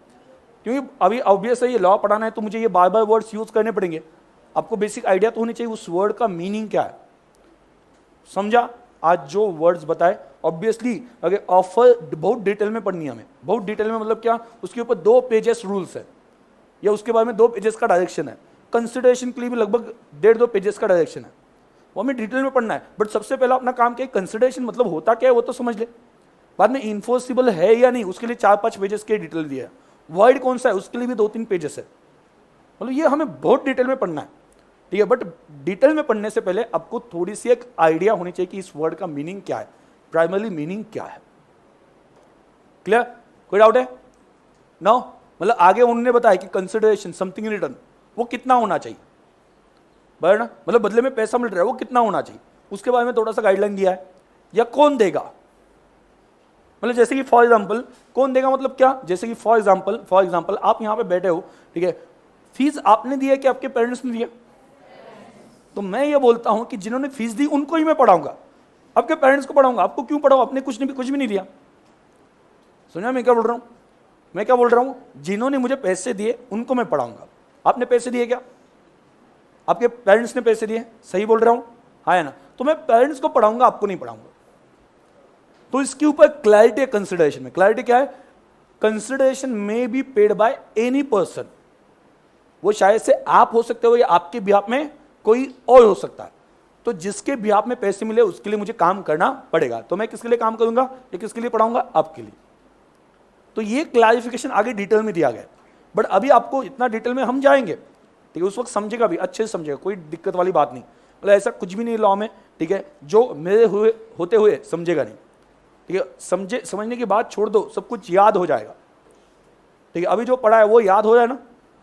क्योंकि अभी ऑब्वियस है ये लॉ पढ़ाना है तो मुझे ये बार बार वर्ड्स यूज करने पड़ेंगे। आपको बेसिक आइडिया तो होनी चाहिए उस वर्ड का मीनिंग क्या है, समझा। आज जो वर्ड्स बताए ऑब्वियसली अगर ऑफर बहुत डिटेल में पढ़नी है हमें, बहुत डिटेल में मतलब क्या, उसके ऊपर 2 पेजेस रूल्स है या उसके बाद में 2 पेजेस का डायरेक्शन है। कंसिडरेशन के लिए भी लगभग 1.5-2 पेजेस का डायरेक्शन है, वो हमें डिटेल में पढ़ना है। बट सबसे पहला अपना काम क्या है, कंसिडरेशन मतलब होता क्या है वो तो समझ ले, बाद में इन्फोर्सिबल है या नहीं उसके लिए 4-5 पेजेस के डिटेल दिया है। वर्ड कौन सा है उसके लिए भी 2-3 पेजेस है, मतलब ये हमें बहुत डिटेल में पढ़ना है, ठीक है। बट डिटेल में पढ़ने से पहले आपको थोड़ी सी एक आइडिया होनी चाहिए कि इस वर्ड का मीनिंग क्या है, प्राइमरी मीनिंग क्या है। क्लियर, कोई डाउट है? नो, मतलब आगे उन्होंने बताया कि कंसिडरेशन समथिंग इन रिटर्न वो कितना होना चाहिए, बराबर ना, मतलब बदले में पैसा मिल रहा है वो कितना होना चाहिए, उसके बारे में थोड़ा सा गाइडलाइन दिया है। या कौन देगा, मतलब जैसे कि फॉर एग्जांपल कौन देगा मतलब क्या, जैसे कि फॉर एग्जांपल आप यहां पे बैठे हो, ठीक है, फीस आपने दी है कि आपके पेरेंट्स ने दिया, तो मैं ये बोलता हूं कि जिन्होंने फीस दी उनको ही मैं पढ़ाऊंगा, आपके पेरेंट्स को पढ़ाऊंगा, आपको क्यों पढ़ाऊं, आपने कुछ भी नहीं दिया। सुनिए मैं क्या बोल रहा हूं, जिन्होंने मुझे पैसे दिए उनको मैं पढ़ाऊंगा। आपने पैसे दिए क्या, आपके पेरेंट्स ने पैसे दिए, सही बोल रहा हूं, हाँ है ना, तो मैं पेरेंट्स को पढ़ाऊंगा, आपको नहीं पढ़ाऊंगा। तो इसके ऊपर क्लैरिटी है कंसिडरेशन में। क्लैरिटी क्या है, कंसिडरेशन में be paid by any person, वो शायद से आप हो सकते हो या आपके बिहाफ में कोई और हो सकता है। तो जिसके बिहाफ में पैसे मिले उसके लिए मुझे काम करना पड़ेगा। तो मैं किसके लिए काम करूंगा या किसके लिए पढ़ाऊंगा, आपके लिए। तो ये क्लैरिफिकेशन आगे डिटेल में दिया गया, बट अभी आपको इतना डिटेल में हम जाएंगे, ठीक है, उस वक्त समझेगा भी, अच्छे से समझेगा, कोई दिक्कत वाली बात नहीं, मतलब ऐसा कुछ भी नहीं लॉ में, ठीक है, जो मेरे होते हुए समझेगा नहीं, ठीक है। समझने की बात छोड़ दो, सब कुछ याद हो जाएगा, ठीक है। अभी जो पढ़ा है वो याद हो जाए ना,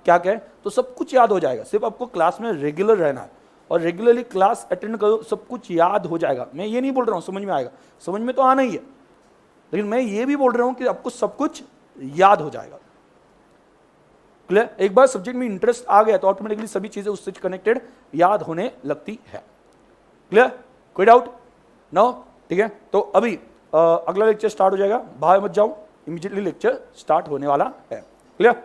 क्या क्या है, तो सब कुछ याद हो जाएगा। सिर्फ आपको क्लास में रेगुलर रहना है और रेगुलरली क्लास अटेंड करो, सब कुछ याद हो जाएगा। मैं ये नहीं बोल रहा हूँ समझ में आएगा, समझ में तो आना ही है, लेकिन मैं ये भी बोल रहा हूँ कि आपको सब कुछ याद हो जाएगा। क्लियर, एक बार सब्जेक्ट में इंटरेस्ट आ गया तो ऑटोमेटिकली सभी चीजें उससे कनेक्टेड याद होने लगती है। क्लियर, कोई डाउट? नो, ठीक है। तो अभी अगला लेक्चर स्टार्ट हो जाएगा, बाहर मत जाओ, इमीडिएटली लेक्चर स्टार्ट होने वाला है। क्लियर।